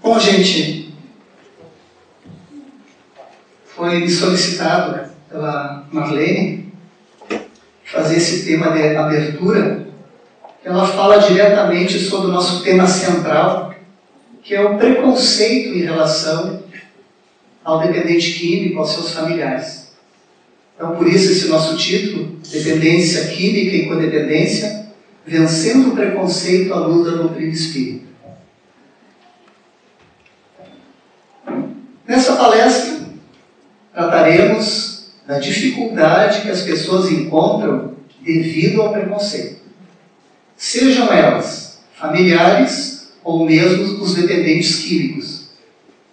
Bom, gente, foi me solicitado pela Marlene fazer esse tema de abertura. Ela fala diretamente sobre o nosso tema central, que é o preconceito em relação ao dependente químico, aos seus familiares. Então, por isso esse nosso título, Dependência Química e Codependência, vencendo o preconceito à luz da doutrina espírita. Nessa palestra, trataremos da dificuldade que as pessoas encontram devido ao preconceito. Sejam elas familiares ou mesmo os dependentes químicos,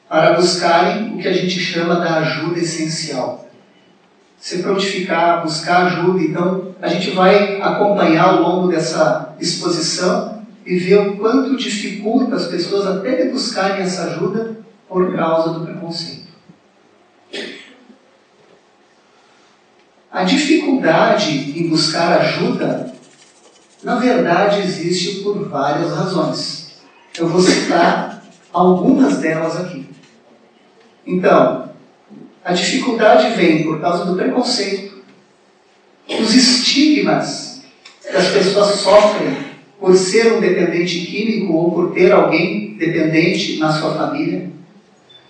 para buscarem o que a gente chama da ajuda essencial. Se prontificar, buscar ajuda, então a gente vai acompanhar ao longo dessa exposição e ver o quanto dificulta as pessoas até de buscarem essa ajuda por causa do preconceito. A dificuldade em buscar ajuda, na verdade, existe por várias razões. Eu vou citar algumas delas aqui. Então, a dificuldade vem por causa do preconceito, dos estigmas que as pessoas sofrem por ser um dependente químico ou por ter alguém dependente na sua família,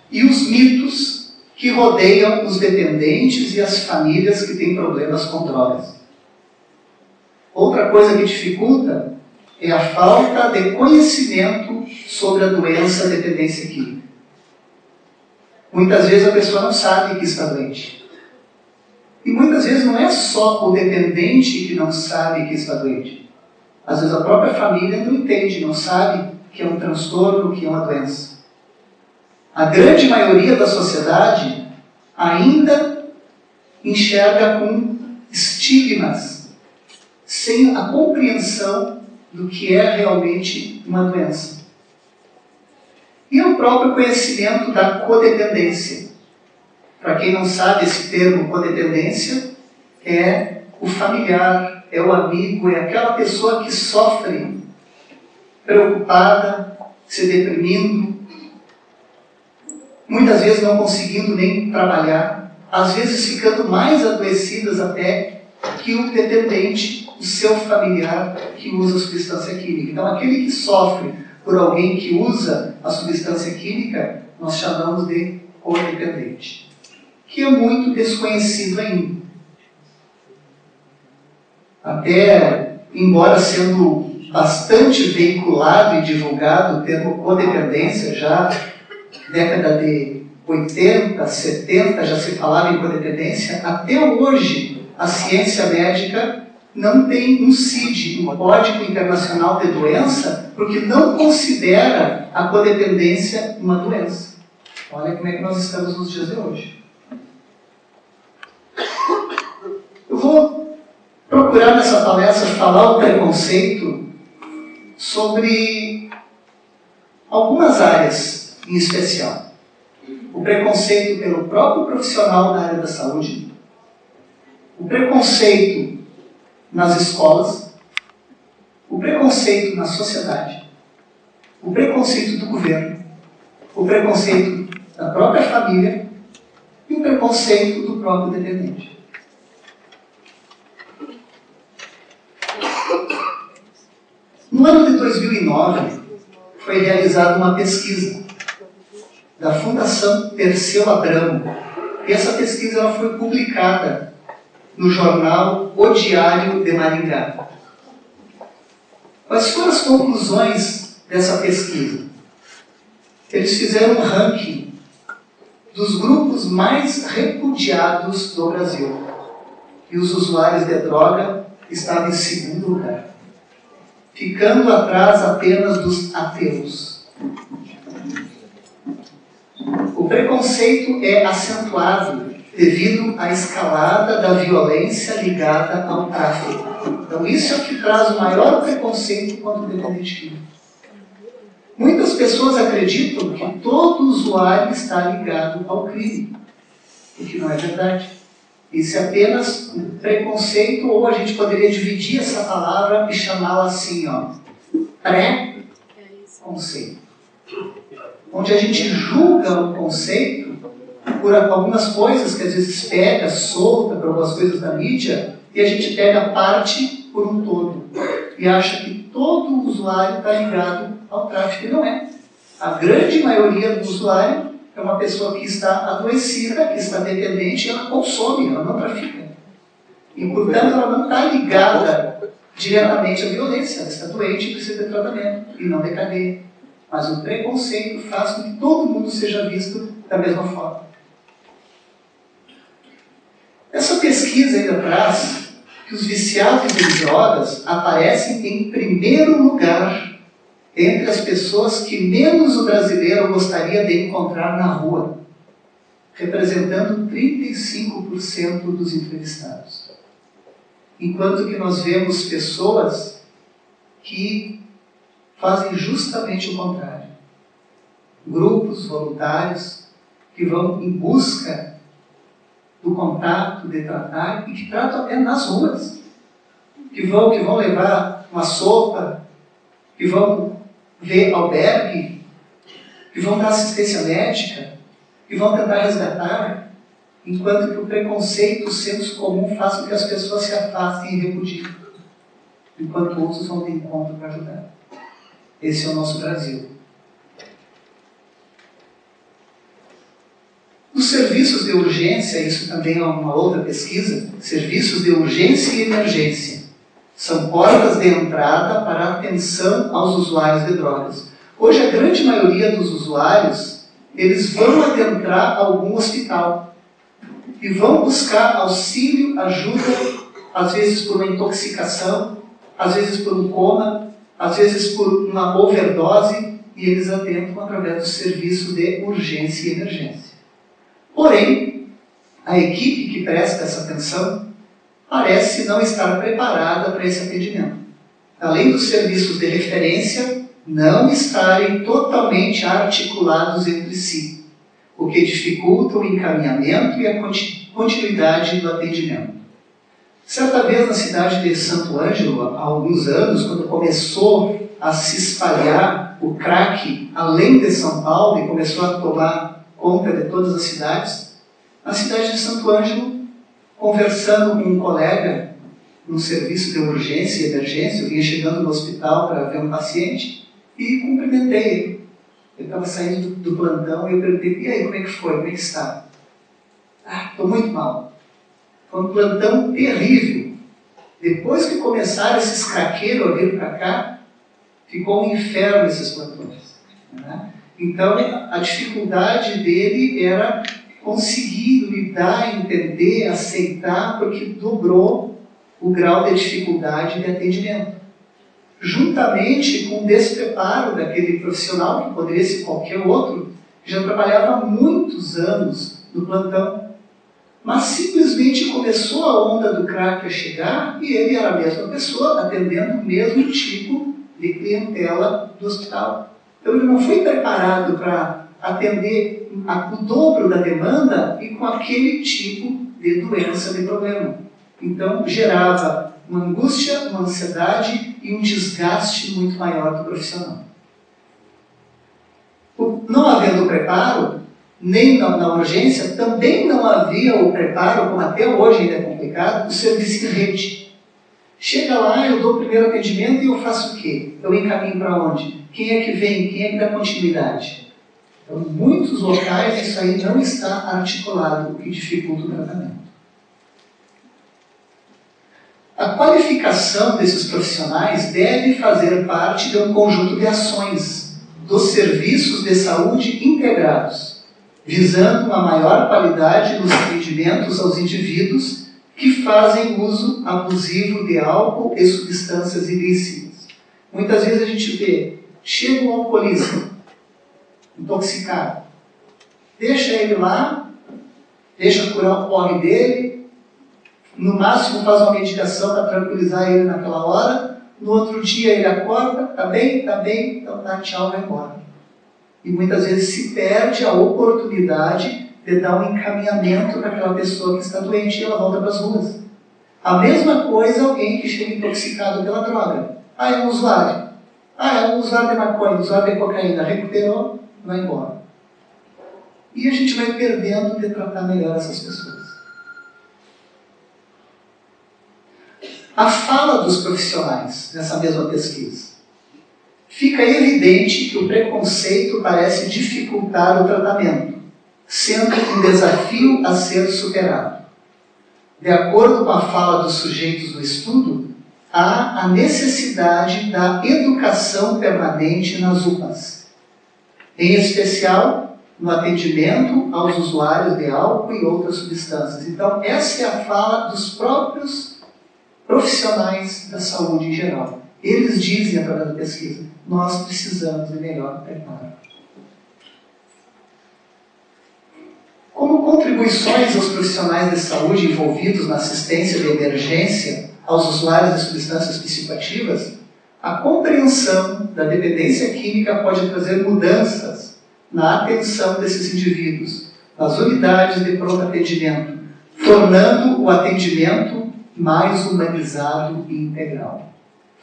e os mitos que rodeiam os dependentes e as famílias que têm problemas com drogas. Outra coisa que dificulta é a falta de conhecimento sobre a doença dependência química. Muitas vezes a pessoa não sabe que está doente. E muitas vezes não é só o dependente que não sabe que está doente. Às vezes a própria família não entende, não sabe que é um transtorno, que é uma doença. A grande maioria da sociedade ainda enxerga com estigmas, sem a compreensão do que é realmente uma doença. E o próprio conhecimento da codependência. Para quem não sabe, esse termo codependência é o familiar, é o amigo, é aquela pessoa que sofre, preocupada, se deprimindo, muitas vezes não conseguindo nem trabalhar, às vezes ficando mais adoecidas até que o dependente, o seu familiar que usa substância química. Então, aquele que sofre por alguém que usa a substância química, nós chamamos de codependente, que é muito desconhecido ainda. Até, embora sendo bastante veiculado e divulgado o termo codependência, já década de 80, 70, já se falava em codependência, até hoje a ciência médica não tem um CID, um Código Internacional de Doença, porque não considera a codependência uma doença. Olha como é que nós estamos nos dias de hoje. Eu vou procurar nessa palestra falar o preconceito sobre algumas áreas em especial. O preconceito pelo próprio profissional da área da saúde, o preconceito nas escolas, o preconceito na sociedade, o preconceito do governo, o preconceito da própria família e o preconceito do próprio dependente. No ano de 2009, foi realizada uma pesquisa da Fundação Perseu Abramo. E essa pesquisa ela foi publicada no jornal O Diário de Maringá. Quais foram as conclusões dessa pesquisa? Eles fizeram um ranking dos grupos mais repudiados do Brasil. E os usuários de droga estavam em segundo lugar, ficando atrás apenas dos ateus. O preconceito é acentuado devido à escalada da violência ligada ao tráfico. Então isso é o que traz o maior preconceito contra o dependente químico. Muitas pessoas acreditam que todo usuário está ligado ao crime, o que não é verdade. Isso é apenas um preconceito, ou a gente poderia dividir essa palavra e chamá-la assim, ó, pré-conceito. onde a gente julga um conceito por algumas coisas que às vezes pega, solta por algumas coisas da mídia, e a gente pega parte por um todo. E acha que todo usuário está ligado ao tráfico, e não é. A grande maioria do usuário é uma pessoa que está adoecida, que está dependente, e ela consome, ela não trafica. E, portanto, ela não está ligada diretamente à violência, ela está doente e precisa de tratamento, e não de cadeia. Mas o preconceito faz com que todo mundo seja visto da mesma forma. Essa pesquisa ainda traz que os viciados em drogas aparecem em primeiro lugar entre as pessoas que menos o brasileiro gostaria de encontrar na rua, representando 35% dos entrevistados. Enquanto que nós vemos pessoas que fazem justamente o contrário. Grupos voluntários que vão em busca do contato, de tratar, e que tratam até nas ruas. Que vão levar uma sopa, que vão ver albergue, que vão dar assistência médica, que vão tentar resgatar, enquanto que o preconceito, o senso comum faz com que as pessoas se afastem e repudiem, enquanto outros vão de encontro para ajudar. Esse é o nosso Brasil. Os serviços de urgência, isso também é uma outra pesquisa, serviços de urgência e emergência são portas de entrada para a atenção aos usuários de drogas. Hoje, a grande maioria dos usuários, eles vão adentrar algum hospital e vão buscar auxílio, ajuda, às vezes por uma intoxicação, às vezes por um coma, às vezes por uma overdose, e eles adentram através do serviço de urgência e emergência. Porém, a equipe que presta essa atenção parece não estar preparada para esse atendimento. Além dos serviços de referência, não estarem totalmente articulados entre si, o que dificulta o encaminhamento e a continuidade do atendimento. Certa vez na cidade de Santo Ângelo, há alguns anos, quando começou a se espalhar o crack além de São Paulo e começou a tomar conta de todas as cidades, na cidade de Santo Ângelo, conversando com um colega no serviço de urgência e emergência, eu vinha chegando no hospital para ver um paciente e cumprimentei ele. Ele estava saindo do plantão e eu perguntei, e aí, como é que foi? Como é que está? Ah, estou muito mal. Foi um plantão terrível. Depois que começaram esses craqueiros a vir para cá, ficou um inferno esses plantões. Né? Então, a dificuldade dele era conseguir lidar, entender, aceitar, porque dobrou o grau de dificuldade de atendimento. Juntamente com o despreparo daquele profissional, que poderia ser qualquer outro, que já trabalhava há muitos anos no plantão. Mas simplesmente começou a onda do crack a chegar e ele era a mesma pessoa, atendendo o mesmo tipo de clientela do hospital. Então ele não foi preparado para atender o dobro da demanda e com aquele tipo de doença, de problema. Então gerava uma angústia, uma ansiedade e um desgaste muito maior do profissional. Não havendo preparo, nem na urgência, também não havia o preparo, como até hoje ainda é complicado, do serviço em rede. Chega lá, eu dou o primeiro atendimento e eu faço o quê? Eu encaminho para onde? Quem é que vem? Quem é que dá continuidade? Então, em muitos locais, isso aí não está articulado, o que dificulta o tratamento. A qualificação desses profissionais deve fazer parte de um conjunto de ações dos serviços de saúde integrados, visando uma maior qualidade nos atendimentos aos indivíduos que fazem uso abusivo de álcool e substâncias ilícitas. Muitas vezes a gente vê, chega um alcoolista, intoxicado, deixa ele lá, deixa curar o porre dele, no máximo faz uma medicação para tranquilizar ele naquela hora, no outro dia ele acorda, tá bem, então tá, tchau, vai embora. E muitas vezes se perde a oportunidade de dar um encaminhamento para aquela pessoa que está doente e ela volta para as ruas. A mesma coisa alguém que chega intoxicado pela droga. Ah, é um usuário. Ah, é um usuário de maconha, um usuário de cocaína. Recuperou, vai embora. E a gente vai perdendo de tratar melhor essas pessoas. A fala dos profissionais nessa mesma pesquisa. Fica evidente que o preconceito parece dificultar o tratamento, sendo um desafio a ser superado. De acordo com a fala dos sujeitos do estudo, há a necessidade da educação permanente nas UPAs, em especial no atendimento aos usuários de álcool e outras substâncias. Então, essa é a fala dos próprios profissionais da saúde em geral. Eles dizem, através da pesquisa, nós precisamos de melhor preparo. Como contribuições aos profissionais de saúde envolvidos na assistência de emergência aos usuários de substâncias psicoativas, a compreensão da dependência química pode trazer mudanças na atenção desses indivíduos, nas unidades de pronto atendimento, tornando o atendimento mais humanizado e integral.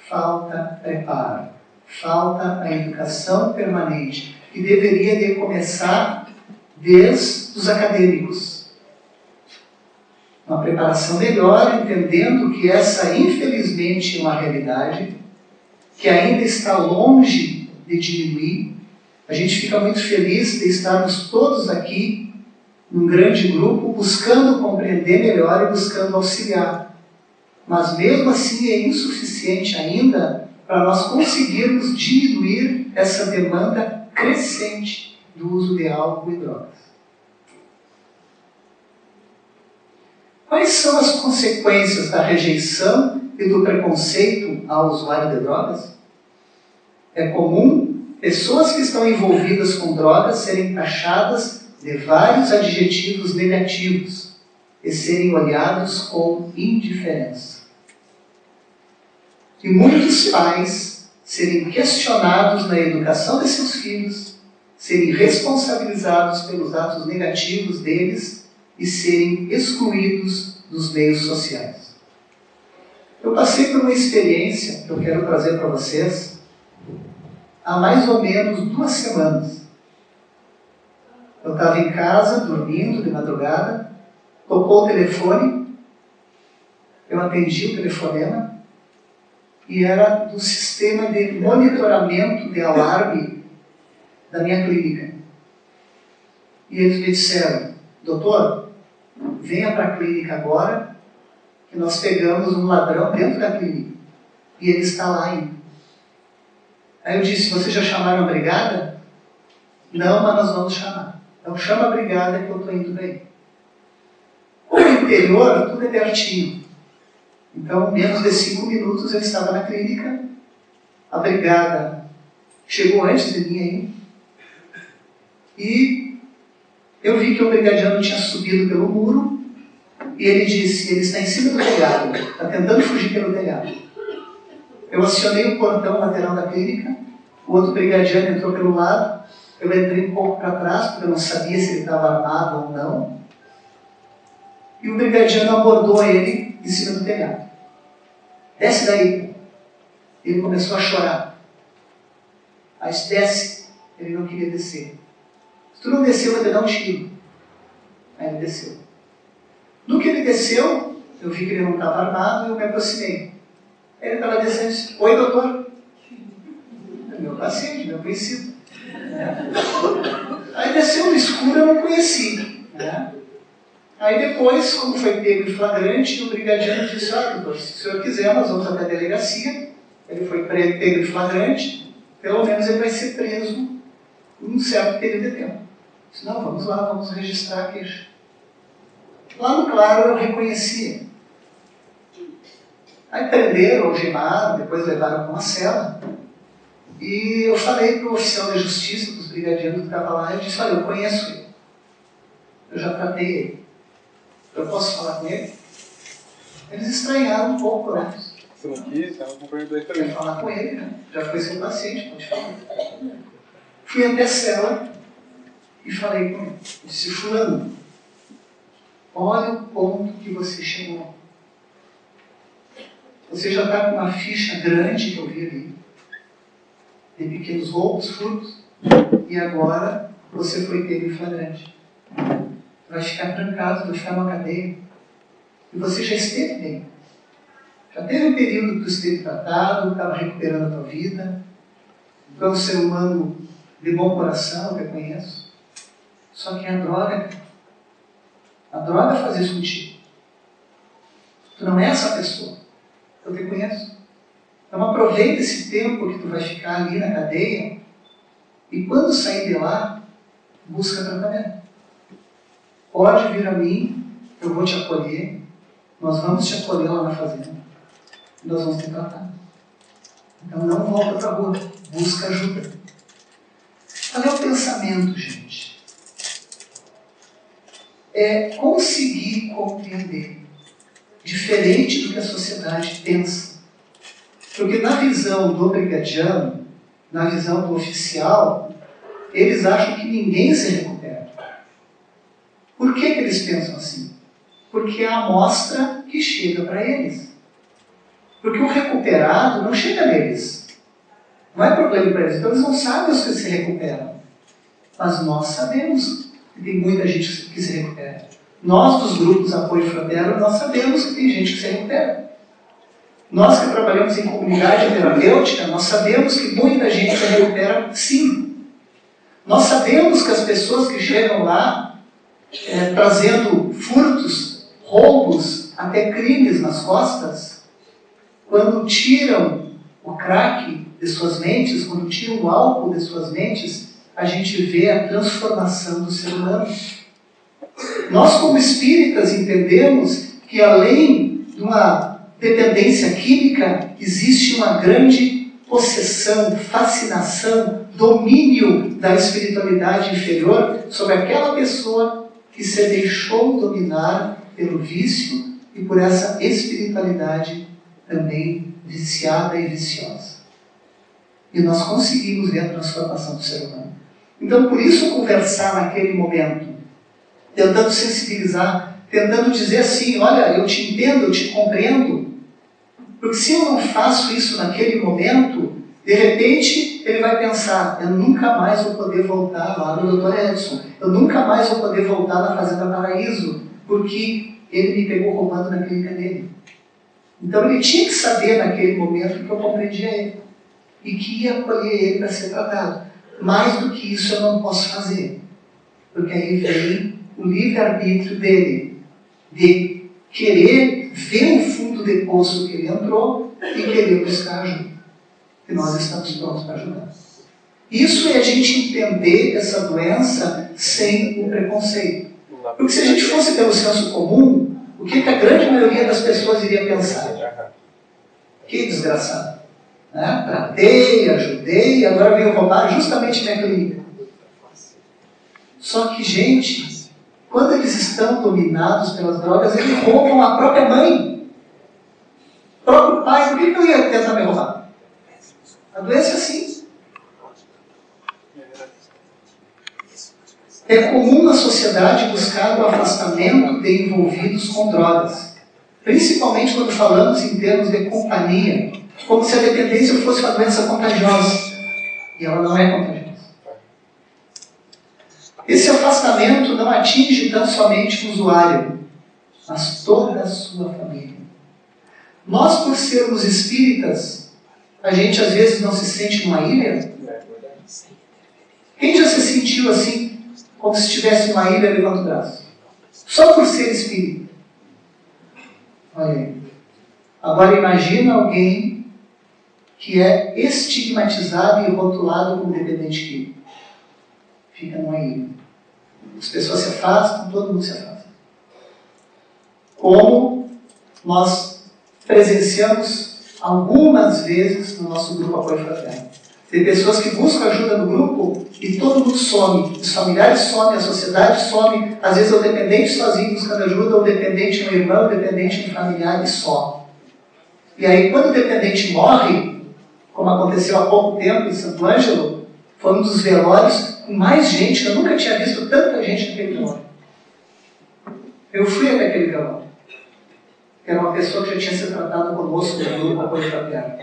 Falta preparo, falta a educação permanente, que deveria de começar desde os acadêmicos. Uma preparação melhor, entendendo que essa, infelizmente, é uma realidade que ainda está longe de diminuir. A gente fica muito feliz de estarmos todos aqui, num grande grupo, buscando compreender melhor e buscando auxiliar. Mas mesmo assim é insuficiente ainda para nós conseguirmos diminuir essa demanda crescente do uso de álcool e drogas. Quais são as consequências da rejeição e do preconceito ao usuário de drogas? É comum pessoas que estão envolvidas com drogas serem taxadas de vários adjetivos negativos e serem olhados com indiferença. E muitos pais serem questionados na educação de seus filhos, serem responsabilizados pelos atos negativos deles e serem excluídos dos meios sociais. Eu passei por uma experiência que eu quero trazer para vocês há mais ou menos 2 semanas. Eu estava em casa, dormindo de madrugada, tocou o telefone, eu atendi o telefonema, e era do sistema de monitoramento de alarme da minha clínica. E eles me disseram, doutor, venha para a clínica agora, que nós pegamos um ladrão dentro da clínica. E ele está lá ainda. Aí eu disse, vocês já chamaram a brigada? Não, mas nós vamos chamar. Então chama a brigada que eu estou indo daí. O interior, tudo é pertinho. Então, menos de 5 minutos eu estava na clínica, a brigada chegou antes de mim aí, e eu vi que o brigadiano tinha subido pelo muro, e ele disse, ele está em cima do telhado, está tentando fugir pelo telhado. Eu acionei o portão lateral da clínica, o outro brigadiano entrou pelo lado, eu entrei um pouco para trás, porque eu não sabia se ele estava armado ou não, e o brigadiano abordou ele em cima do telhado. Desce daí. Ele começou a chorar. Aí desce. Ele não queria descer. Se tu não desceu, eu vou te dar um tiro. Aí ele desceu. No que ele desceu, eu vi que ele não estava armado e eu me aproximei. Aí ele estava descendo e disse, oi, doutor. É meu paciente, meu conhecido. Aí desceu no escuro, eu não conheci. Aí depois, como foi pego em flagrante, o brigadiano disse, doutor, se o senhor quiser, nós vamos até a delegacia. Ele foi pego em flagrante, pelo menos ele vai ser preso um certo período de tempo. Eu disse, não, vamos lá, vamos registrar a queixa. Lá no claro eu reconhecia. Aí prenderam, algemaram, depois levaram para uma cela. E eu falei para o oficial da justiça, para os brigadianos que estavam lá, eu disse, olha, eu conheço ele. Eu já tratei ele. Eu posso falar com ele? Eles estranharam um pouco, né? Você não quis? Estava com perda Eu ia falar com ele, né? Já foi seu paciente, pode falar. Fui até a cela e falei com ele. Eu disse, fulano, olha o ponto que você chegou. Você já está com uma ficha grande que eu vi ali, de pequenos roubos, furtos. e agora você foi pego em flagrante. Vai ficar trancado, vai ficar numa cadeia. E você já esteve bem. Já teve um período que tu esteve tratado, estava recuperando a tua vida. Tu é um ser humano de bom coração, eu reconheço. Só que a droga faz isso contigo. Tu não é essa pessoa. Eu te conheço. Então aproveita esse tempo que tu vai ficar ali na cadeia e quando sair de lá, busca tratamento. Pode vir a mim, eu vou te acolher, nós vamos te acolher lá na fazenda. E nós vamos te tratar. Então não volta para a rua, busca ajuda. Qual é o pensamento, gente? É conseguir compreender, diferente do que a sociedade pensa. Porque na visão do brigadiano, na visão do oficial, eles acham que ninguém se recupera. Por que eles pensam assim? Porque é a amostra que chega para eles. Porque o recuperado não chega neles. Não é problema para eles. Então eles não sabem os que se recuperam. Mas nós sabemos que tem muita gente que se recupera. Nós, dos grupos Apoio Fraterno, nós sabemos que tem gente que se recupera. Nós que trabalhamos em comunidade terapêutica, nós sabemos que muita gente se recupera sim. Nós sabemos que as pessoas que chegam lá trazendo furtos, roubos, até crimes nas costas, quando tiram o crack de suas mentes, quando tiram o álcool de suas mentes, a gente vê a transformação do ser humano. Nós, como espíritas, entendemos que além de uma dependência química, existe uma grande possessão, fascinação, domínio da espiritualidade inferior sobre aquela pessoa que se deixou dominar pelo vício e por essa espiritualidade também viciada e viciosa. E nós conseguimos ver a transformação do ser humano. Então, por isso, conversar naquele momento, tentando sensibilizar, tentando dizer assim, olha, eu te entendo, eu te compreendo, porque se eu não faço isso naquele momento, de repente ele vai pensar, eu nunca mais vou poder voltar lá no Dr. Edson, eu nunca mais vou poder voltar na Fazenda Paraíso, porque ele me pegou roubando na clínica dele. Então ele tinha que saber naquele momento que eu compreendia ele, e que ia acolher ele para ser tratado. Mais do que isso eu não posso fazer, porque aí vem o livre-arbítrio dele, de querer ver o fundo de poço que ele entrou e querer buscar ajuda. E nós estamos prontos para ajudar. Isso é a gente entender essa doença sem o preconceito. Porque se a gente fosse pelo senso comum, o que a grande maioria das pessoas iria pensar? Que desgraçado. Né? Tratei, ajudei, agora veio roubar justamente minha clínica. Só que, gente, quando eles estão dominados pelas drogas, eles roubam a própria mãe. O próprio pai, por que eu ia tentar me roubar? A doença é assim. É comum na sociedade buscar o afastamento de envolvidos com drogas. Principalmente quando falamos em termos de companhia. Como se a dependência fosse uma doença contagiosa. E ela não é contagiosa. Esse afastamento não atinge tão somente o usuário, mas toda a sua família. Nós, por sermos espíritas, a gente às vezes não se sente numa ilha? Quem já se sentiu assim, como se estivesse numa ilha, levanta o braço? Só por ser espírita. Olha aí. Agora imagina alguém que é estigmatizado e rotulado como dependente químico. Fica numa ilha. As pessoas se afastam, todo mundo se afasta. Como nós presenciamos algumas vezes no nosso grupo Apoio Fraterno. Tem pessoas que buscam ajuda no grupo e todo mundo some. Os familiares somem, a sociedade some. Às vezes é o dependente sozinho buscando ajuda, ou o dependente é um irmão, o dependente é um familiar e some. E aí quando o dependente morre, como aconteceu há pouco tempo em Santo Ângelo, foi um dos velórios com mais gente, eu nunca tinha visto tanta gente naquele velório. Eu fui até aquele velório. Era uma pessoa que já tinha sido tratada conosco no grupo Apoio Fraterno.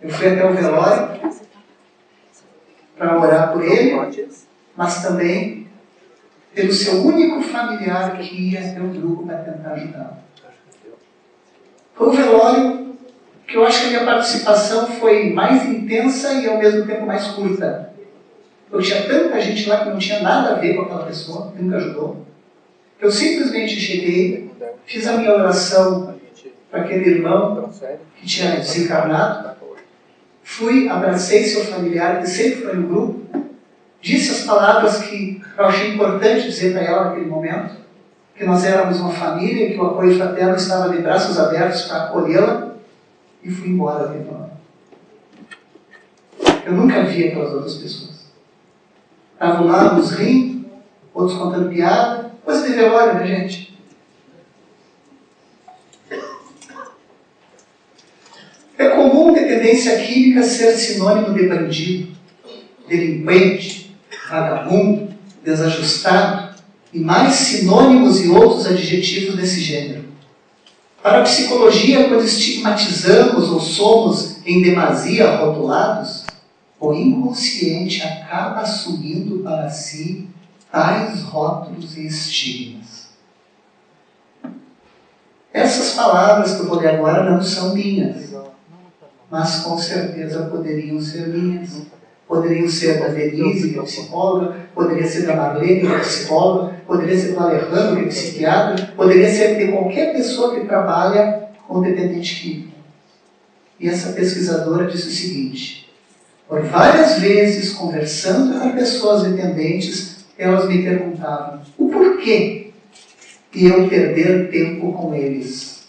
Eu fui até o velório para orar por ele, mas também pelo seu único familiar que ia ter um grupo para tentar ajudá-lo. Foi um velório que eu acho que a minha participação foi mais intensa e ao mesmo tempo mais curta. Eu tinha tanta gente lá que não tinha nada a ver com aquela pessoa, que nunca ajudou. Eu simplesmente cheguei, fiz a minha oração para aquele irmão que tinha desencarnado, fui, abracei seu familiar, que sempre foi no grupo, disse as palavras que eu achei importante dizer para ela naquele momento, que nós éramos uma família, que o apoio fraterno estava de braços abertos para acolhê-la, e fui embora daquele momento. Eu nunca vi aquelas outras pessoas. Estavam lá, uns rindo, outros contando piada, coisa de velório, né, gente? É comum dependência química ser sinônimo de bandido, delinquente, vagabundo, desajustado, e mais sinônimos e outros adjetivos desse gênero. Para a psicologia, quando estigmatizamos ou somos em demasia rotulados, o inconsciente acaba assumindo para si tais rótulos e estigmas. Essas palavras que eu vou ler agora não são minhas, mas com certeza poderiam ser minhas. Poderiam ser da Denise, que é psicóloga, poderia ser da Marlene, que é psicóloga, poderia ser do Alejandro, que é psiquiatra, poderia ser de qualquer pessoa que trabalha com dependente químico. E essa pesquisadora disse o seguinte: por várias vezes, conversando com pessoas dependentes, elas me perguntavam o porquê de eu perder tempo com eles.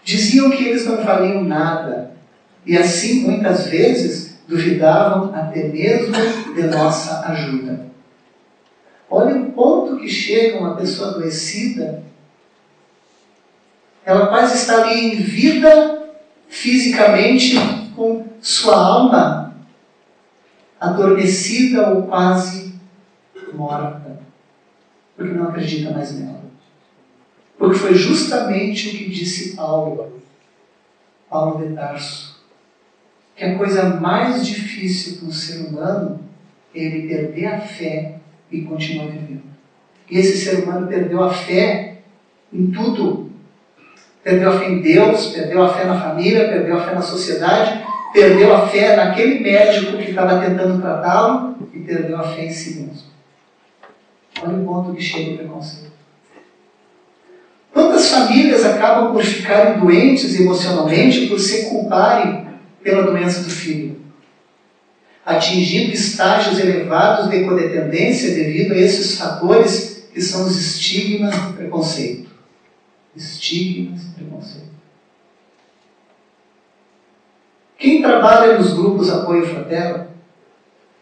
Diziam que eles não valiam nada, e assim, muitas vezes, duvidavam até mesmo de nossa ajuda. Olha o ponto que chega uma pessoa adoecida. Ela quase está ali em vida, fisicamente, com sua alma adormecida ou quase morta, porque não acredita mais nela. Porque foi justamente o que disse Paulo de Tarso, que a coisa mais difícil para um ser humano é ele perder a fé e continuar vivendo. E esse ser humano perdeu a fé em tudo. Perdeu a fé em Deus, perdeu a fé na família, perdeu a fé na sociedade, perdeu a fé naquele médico que estava tentando tratá-lo e perdeu a fé em si mesmo. Olha o ponto que chega o preconceito. Quantas famílias acabam por ficarem doentes emocionalmente por se culparem pela doença do filho, atingindo estágios elevados de codependência devido a esses fatores que são os estigmas do preconceito. Estigmas do preconceito. Quem trabalha nos grupos apoio fraterno,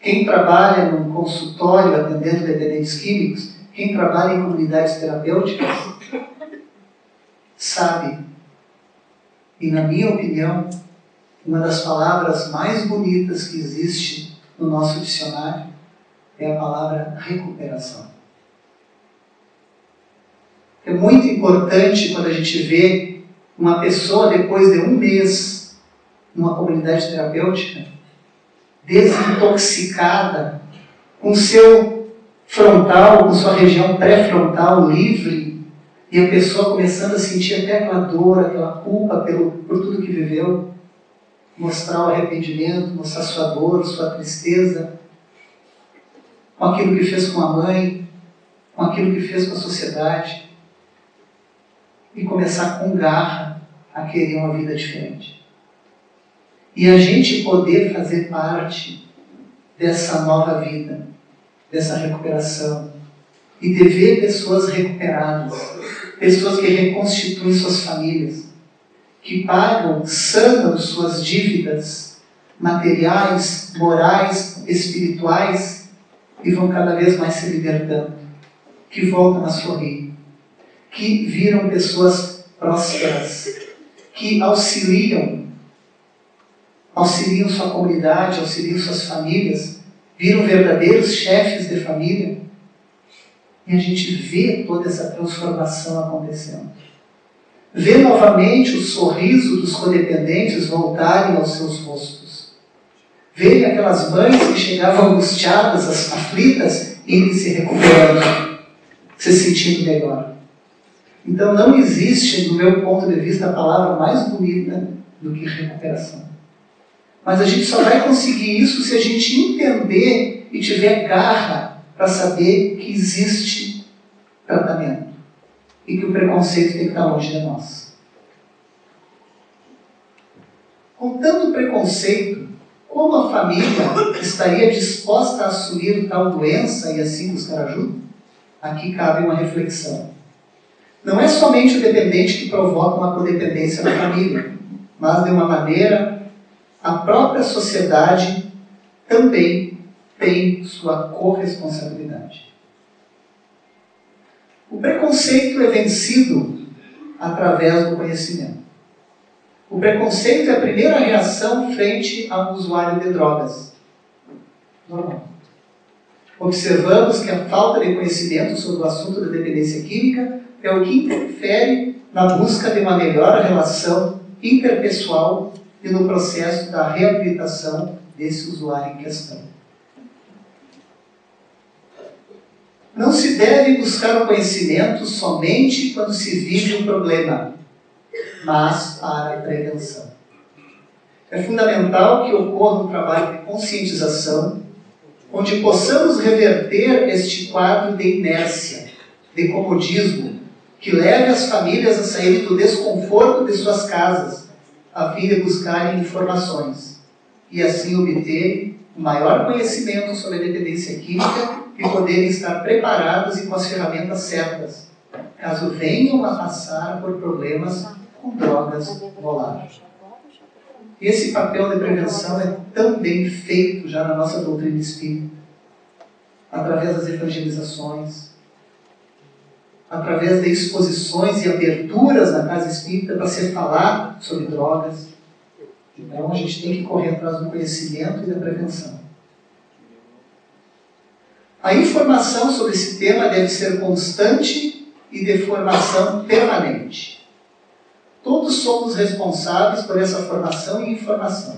quem trabalha num consultório atendendo dependentes químicos, quem trabalha em comunidades terapêuticas, sabe, e na minha opinião, uma das palavras mais bonitas que existe no nosso dicionário é a palavra recuperação. É muito importante quando a gente vê uma pessoa depois de um mês numa comunidade terapêutica desintoxicada, com seu frontal, com sua região pré-frontal livre, e a pessoa começando a sentir até aquela dor, aquela culpa por tudo que viveu. Mostrar o arrependimento, mostrar sua dor, sua tristeza, com aquilo que fez com a mãe, com aquilo que fez com a sociedade, e começar com garra a querer uma vida diferente. E a gente poder fazer parte dessa nova vida, dessa recuperação, e de ver pessoas recuperadas, pessoas que reconstituem suas famílias, que pagam, sanam suas dívidas materiais, morais, espirituais, e vão cada vez mais se libertando, que voltam a sorrir, que viram pessoas prósperas, que auxiliam sua comunidade, auxiliam suas famílias, viram verdadeiros chefes de família, e a gente vê toda essa transformação acontecendo. Vê novamente o sorriso dos codependentes voltarem aos seus rostos. Ver aquelas mães que chegavam angustiadas, aflitas, e se recuperando, se sentindo melhor. Então não existe, do meu ponto de vista, a palavra mais bonita do que recuperação. Mas a gente só vai conseguir isso se a gente entender e tiver garra para saber que existe tratamento e que o preconceito tem que estar longe de nós. Com tanto preconceito, como a família estaria disposta a assumir tal doença e assim buscar ajuda? Aqui cabe uma reflexão. Não é somente o dependente que provoca uma codependência na família, mas de uma maneira, a própria sociedade também tem sua corresponsabilidade. O preconceito é vencido através do conhecimento. O preconceito é a primeira reação frente a um usuário de drogas. Normal. Observamos que a falta de conhecimento sobre o assunto da dependência química é o que interfere na busca de uma melhor relação interpessoal e no processo da reabilitação desse usuário em questão. Não se deve buscar o conhecimento somente quando se vive um problema, mas para a prevenção. É fundamental que ocorra um trabalho de conscientização, onde possamos reverter este quadro de inércia, de comodismo, que leve as famílias a saírem do desconforto de suas casas, a fim de buscarem informações, e assim obterem um maior conhecimento sobre a dependência química e poderem estar preparados e com as ferramentas certas, caso venham a passar por problemas com drogas voladas. Esse papel de prevenção é tão bem feito já na nossa doutrina espírita, através das evangelizações, através de exposições e aberturas na casa espírita para se falar sobre drogas. Então a gente tem que correr atrás do conhecimento e da prevenção. A informação sobre esse tema deve ser constante e de formação permanente. Todos somos responsáveis por essa formação e informação,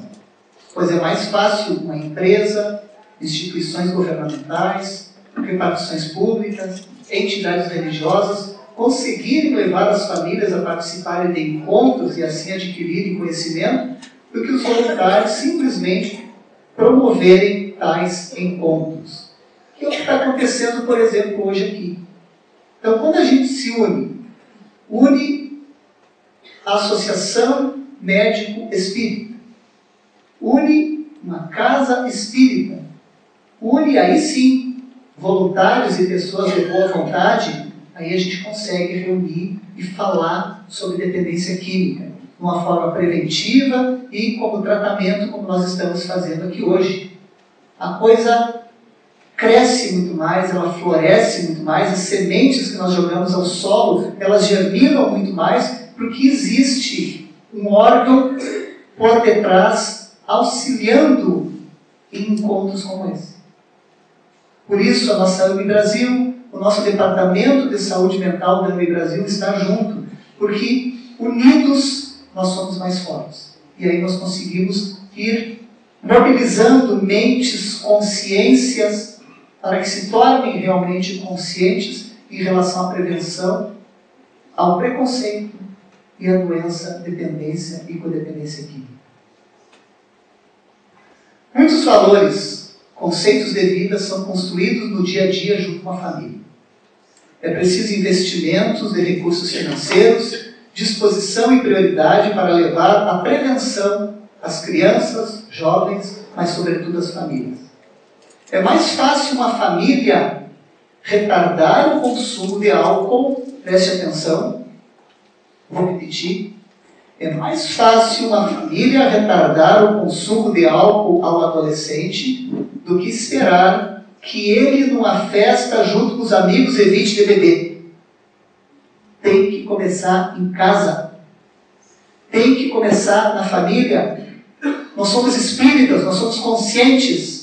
pois é mais fácil uma empresa, instituições governamentais, repartições públicas, entidades religiosas conseguirem levar as famílias a participarem de encontros e assim adquirirem conhecimento, do que os voluntários simplesmente promoverem tais encontros. Que é o que está acontecendo, por exemplo, hoje aqui. Então, quando a gente se une a Associação Médico Espírita, une uma casa espírita, une aí sim voluntários e pessoas de boa vontade, aí a gente consegue reunir e falar sobre dependência química, de uma forma preventiva e como tratamento, como nós estamos fazendo aqui hoje. A coisa cresce muito mais, ela floresce muito mais, as sementes que nós jogamos ao solo, elas germinam muito mais, porque existe um órgão por detrás auxiliando em encontros como esse. Por isso, a nossa AME Brasil, o nosso Departamento de Saúde Mental da AME Brasil está junto, porque unidos nós somos mais fortes. E aí nós conseguimos ir mobilizando mentes, consciências, para que se tornem realmente conscientes em relação à prevenção, ao preconceito e à doença, dependência e codependência química. Muitos valores, conceitos de vida são construídos no dia a dia junto com a família. É preciso investimentos de recursos financeiros, disposição e prioridade para levar a prevenção às crianças, jovens, mas sobretudo às famílias. É mais fácil uma família retardar o consumo de álcool, preste atenção, vou repetir, é mais fácil uma família retardar o consumo de álcool ao adolescente do que esperar que ele, numa festa, junto com os amigos, evite de beber. Tem que começar em casa. Tem que começar na família. Nós somos espíritas, nós somos conscientes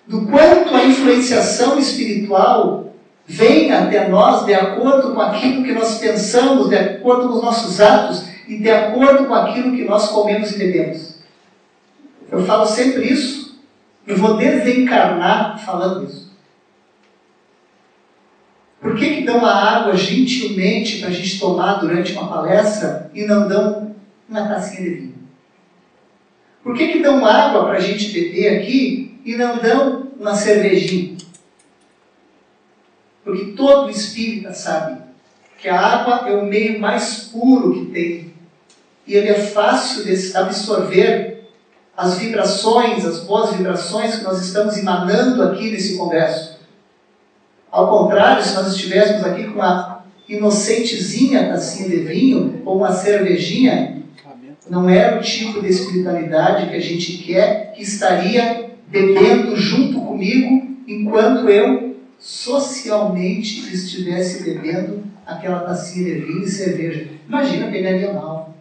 do quanto a influenciação espiritual vem até nós de acordo com aquilo que nós pensamos, de acordo com os nossos atos e de acordo com aquilo que nós comemos e bebemos. Eu falo sempre isso, Eu vou desencarnar falando isso. Por que dão a água gentilmente para a gente tomar durante uma palestra e não dão uma tacinha de vinho? Por que dão água para a gente beber aqui e não dão uma cervejinha? Porque todo espírita sabe que a água é o meio mais puro que tem. E ele é fácil de absorver as vibrações, as boas vibrações que nós estamos emanando aqui nesse congresso. Ao contrário, se nós estivéssemos aqui com uma inocentezinha tacinha de vinho ou uma cervejinha, não era o tipo de espiritualidade que a gente quer, que estaria bebendo junto comigo enquanto eu socialmente estivesse bebendo aquela tacinha de vinho e cerveja. Imagina, pegaria mal.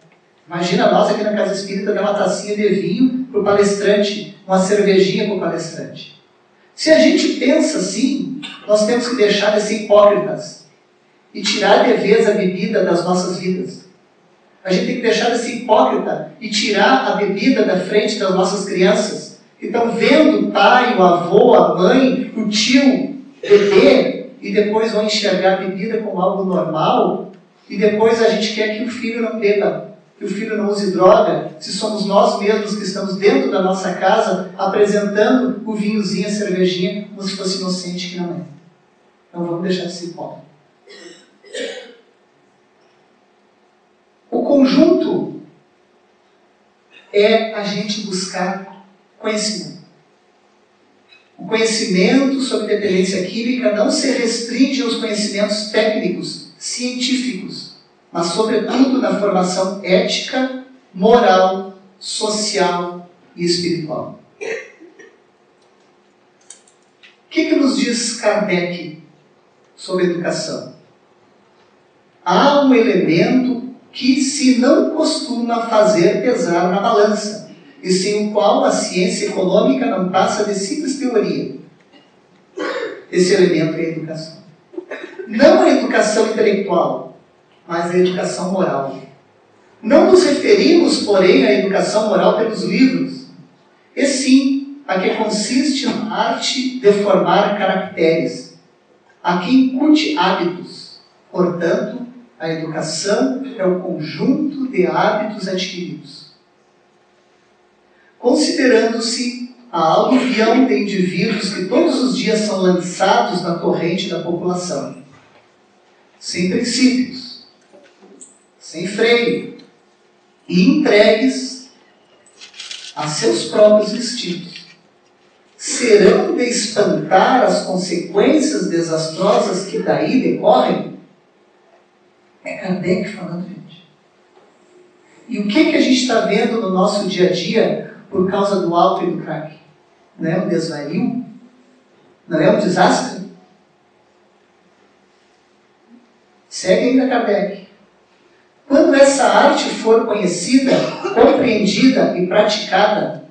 Imagina nós aqui na Casa Espírita dar uma tacinha de vinho para o palestrante, uma cervejinha para o palestrante. Se a gente pensa assim, nós temos que deixar de ser hipócritas e tirar de vez a bebida das nossas vidas. A gente tem que deixar de ser hipócrita e tirar a bebida da frente das nossas crianças, que estão vendo o pai, o avô, a mãe, o tio beber e depois vão enxergar a bebida como algo normal e depois a gente quer que o filho não beba, que o filho não use droga, se somos nós mesmos que estamos dentro da nossa casa apresentando o vinhozinho, a cervejinha, como se fosse inocente, que não é. Então vamos deixar de ser hipócrita. O conjunto é a gente buscar conhecimento. O conhecimento sobre dependência química não se restringe aos conhecimentos técnicos, científicos, mas sobretudo na formação ética, moral, social e espiritual. O que nos diz Kardec sobre educação? Há um elemento que se não costuma fazer pesar na balança, e sem o qual a ciência econômica não passa de simples teoria. Esse elemento é a educação. Não a educação intelectual, mas a educação moral. Não nos referimos, porém, à educação moral pelos livros, e sim a que consiste na arte de formar caracteres, a que incute hábitos. Portanto, a educação é o conjunto de hábitos adquiridos. Considerando-se a aluvião de indivíduos que todos os dias são lançados na corrente da população, sem princípios, sem freio, e entregues a seus próprios instintos, serão de espantar as consequências desastrosas que daí decorrem? É Kardec falando, gente. E o que a gente está vendo no nosso dia a dia por causa do álcool e do crack? Não é um desvario? Não é um desastre? Segue ainda Kardec. Quando essa arte for conhecida, compreendida e praticada,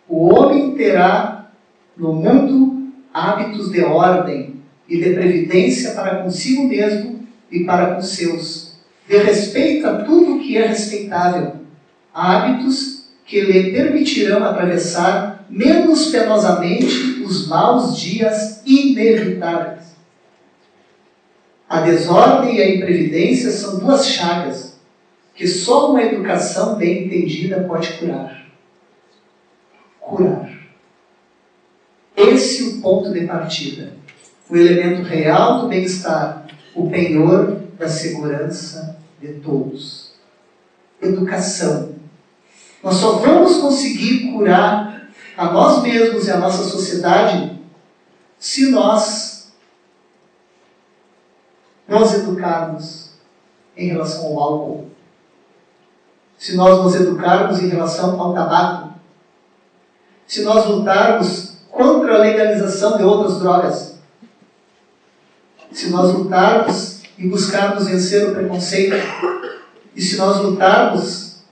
o homem terá no mundo hábitos de ordem e de previdência para consigo mesmo e para com seus, de respeito a tudo que é respeitável, hábitos que lhe permitirão atravessar menos penosamente os maus dias inevitáveis. A desordem e a imprevidência são duas chagas que só uma educação bem entendida pode curar. Curar. Esse é o ponto de partida. O elemento real do bem-estar, o penhor da segurança de todos. Educação. Nós só vamos conseguir curar a nós mesmos e a nossa sociedade se nós nos educarmos em relação ao álcool, se nós nos educarmos em relação ao tabaco, se nós lutarmos contra a legalização de outras drogas, se nós lutarmos e buscarmos vencer o preconceito, e se nós lutarmos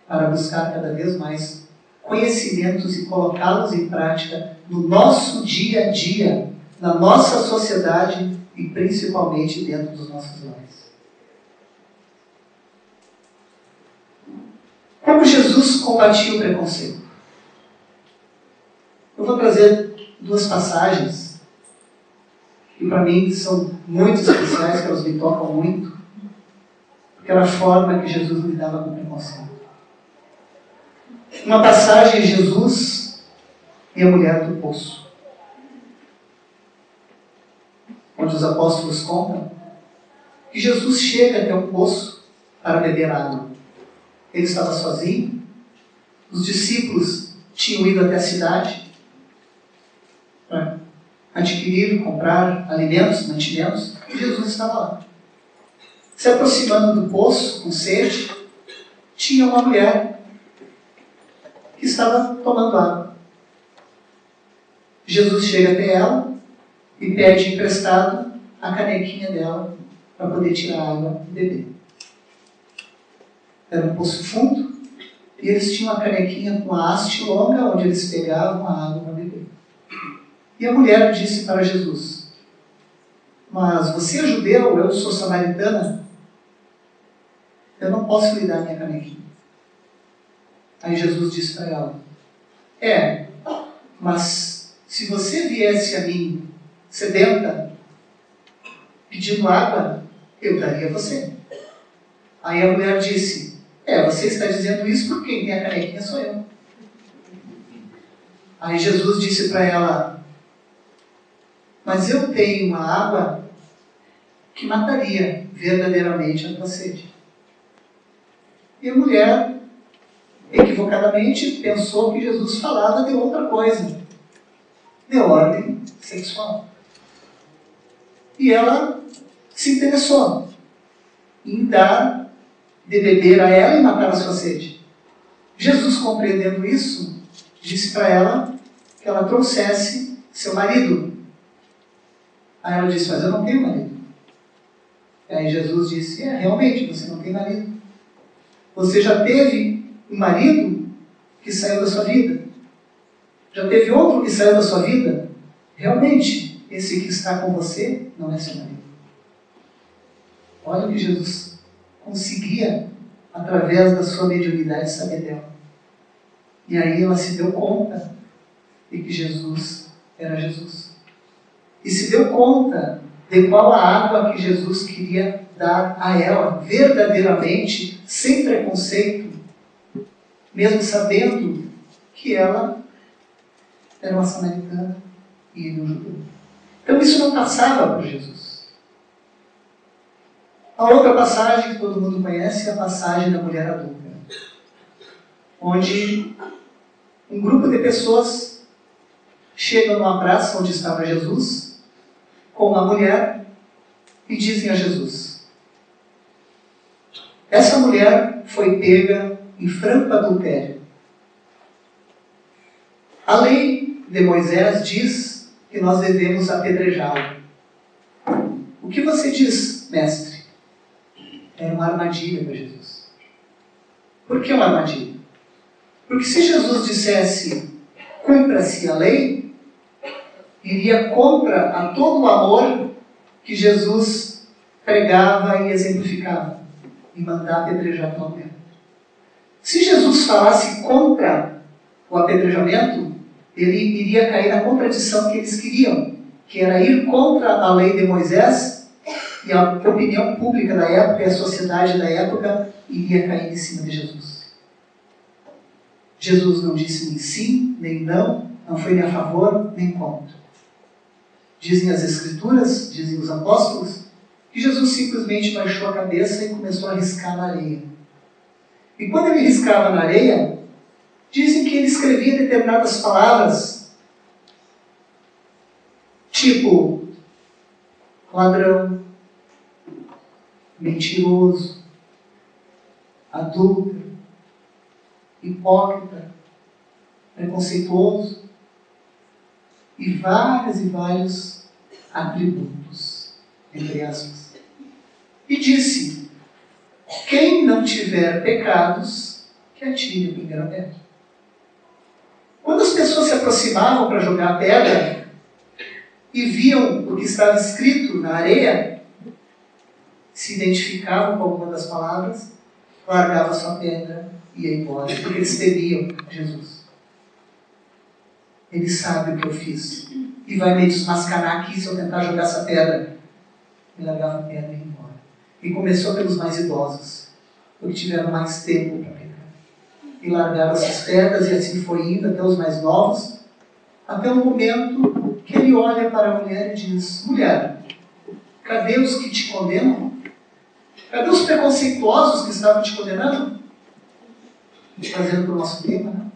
para buscar cada vez mais conhecimentos e colocá-los em prática no nosso dia a dia, na nossa sociedade e principalmente dentro dos nossos lares. Como Jesus combatia o preconceito? Eu vou trazer duas passagens que para mim são muito especiais, que elas me tocam muito, pela forma que Jesus lidava com o preconceito. Uma passagem, Jesus e a mulher do poço, onde os apóstolos contam que Jesus chega até o poço para beber água. Ele estava sozinho, os discípulos tinham ido até a cidade para adquirir, comprar alimentos, mantimentos, e Jesus estava lá. Se aproximando do poço, com sede, tinha uma mulher que estava tomando água. Jesus chega até ela e pede emprestado a canequinha dela para poder tirar a água e beber. Era um poço fundo e eles tinham uma canequinha com a haste longa onde eles pegavam a água para beber. E a mulher disse para Jesus: mas você é judeu, eu sou samaritana, eu não posso lhe dar minha canequinha. Aí Jesus disse para ela: mas se você viesse a mim sedenta, pedindo água, eu daria a você. Aí a mulher disse: você está dizendo isso porque quem tem a canequinha sou eu. Aí Jesus disse para ela: mas eu tenho uma água que mataria verdadeiramente a tua sede. E a mulher, equivocadamente, pensou que Jesus falava de outra coisa, de ordem sexual. E ela se interessou em dar de beber a ela e matar a sua sede. Jesus, compreendendo isso, disse para ela que ela trouxesse seu marido. Aí ela disse: mas eu não tenho marido. E aí Jesus disse: realmente, você não tem marido. Você já teve um marido que saiu da sua vida. Já teve outro que saiu da sua vida. Realmente, esse que está com você não é seu marido. Olha o que Jesus conseguia, através da sua mediunidade, saber dela. E aí ela se deu conta de que Jesus era Jesus. E se deu conta de qual a água que Jesus queria dar a ela, verdadeiramente, sem preconceito, mesmo sabendo que ela era uma samaritana e ele um judeu. Então isso não passava por Jesus. A outra passagem que todo mundo conhece é a passagem da mulher adúltera, onde um grupo de pessoas chegam numa praça onde estava Jesus, com uma mulher, e dizem a Jesus: essa mulher foi pega em franco adultério. A lei de Moisés diz que nós devemos apedrejá-la. O que você diz, mestre? Era uma armadilha para Jesus. Por que uma armadilha? Porque se Jesus dissesse: cumpra-se a lei, iria contra a todo o amor que Jesus pregava e exemplificava, e mandar apedrejar aquela mulher. Se Jesus falasse contra o apedrejamento, ele iria cair na contradição que eles queriam, que era ir contra a lei de Moisés, e a opinião pública da época e a sociedade da época iria cair em cima de Jesus. Jesus não disse nem sim, nem não, não foi nem a favor, nem contra. Dizem as Escrituras, dizem os apóstolos, que Jesus simplesmente baixou a cabeça e começou a riscar na areia. E quando ele riscava na areia, dizem que ele escrevia determinadas palavras, tipo ladrão, mentiroso, adúltero, hipócrita, preconceituoso, e vários atributos, entre aspas. E disse: quem não tiver pecados, que atire a primeira pedra. Quando as pessoas se aproximavam para jogar a pedra e viam o que estava escrito na areia, se identificavam com alguma das palavras, largavam sua pedra e ia embora, porque eles temiam Jesus. Ele sabe o que eu fiz. E vai me desmascarar aqui se eu tentar jogar essa pedra. E largava a pedra e ia embora. E começou pelos mais idosos, porque tiveram mais tempo para pegar. E largaram essas pedras, e assim foi indo até os mais novos, até o momento que ele olha para a mulher e diz: mulher, cadê os que te condenam? Cadê os preconceituosos que estavam te condenando? Trazendo para o nosso tema, né?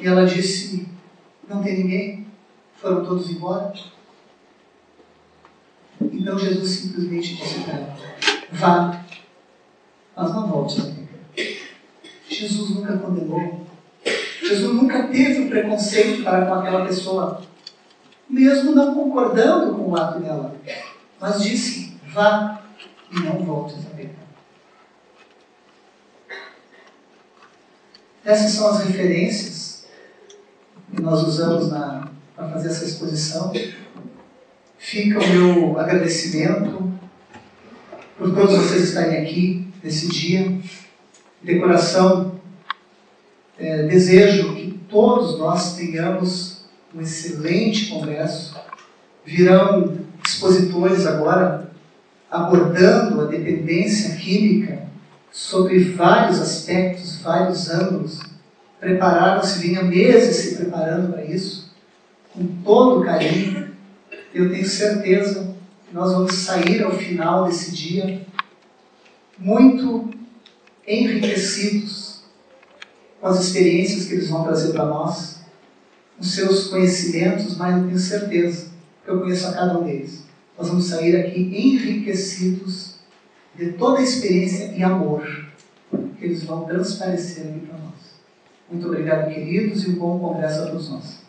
E ela disse: não tem ninguém, foram todos embora. Então Jesus simplesmente disse para ela: vá, mas não volte a pecar. Jesus nunca condenou. Jesus nunca teve um preconceito para com aquela pessoa, mesmo não concordando com o ato dela. Mas disse: vá e não volte a pecar. Essas são as referências que nós usamos para fazer essa exposição. Fica o meu agradecimento por todos vocês estarem aqui nesse dia. De coração, desejo que todos nós tenhamos um excelente congresso. Virão expositores agora abordando a dependência química sobre vários aspectos, vários ângulos. Prepararam-se, vinha meses se preparando para isso, com todo carinho. Eu tenho certeza que nós vamos sair ao final desse dia muito enriquecidos com as experiências que eles vão trazer para nós, os seus conhecimentos, mas eu tenho certeza que eu conheço a cada um deles. Nós vamos sair aqui enriquecidos de toda a experiência e amor que eles vão transparecer aqui para nós. Muito obrigado, queridos, e um bom congresso a todos nós.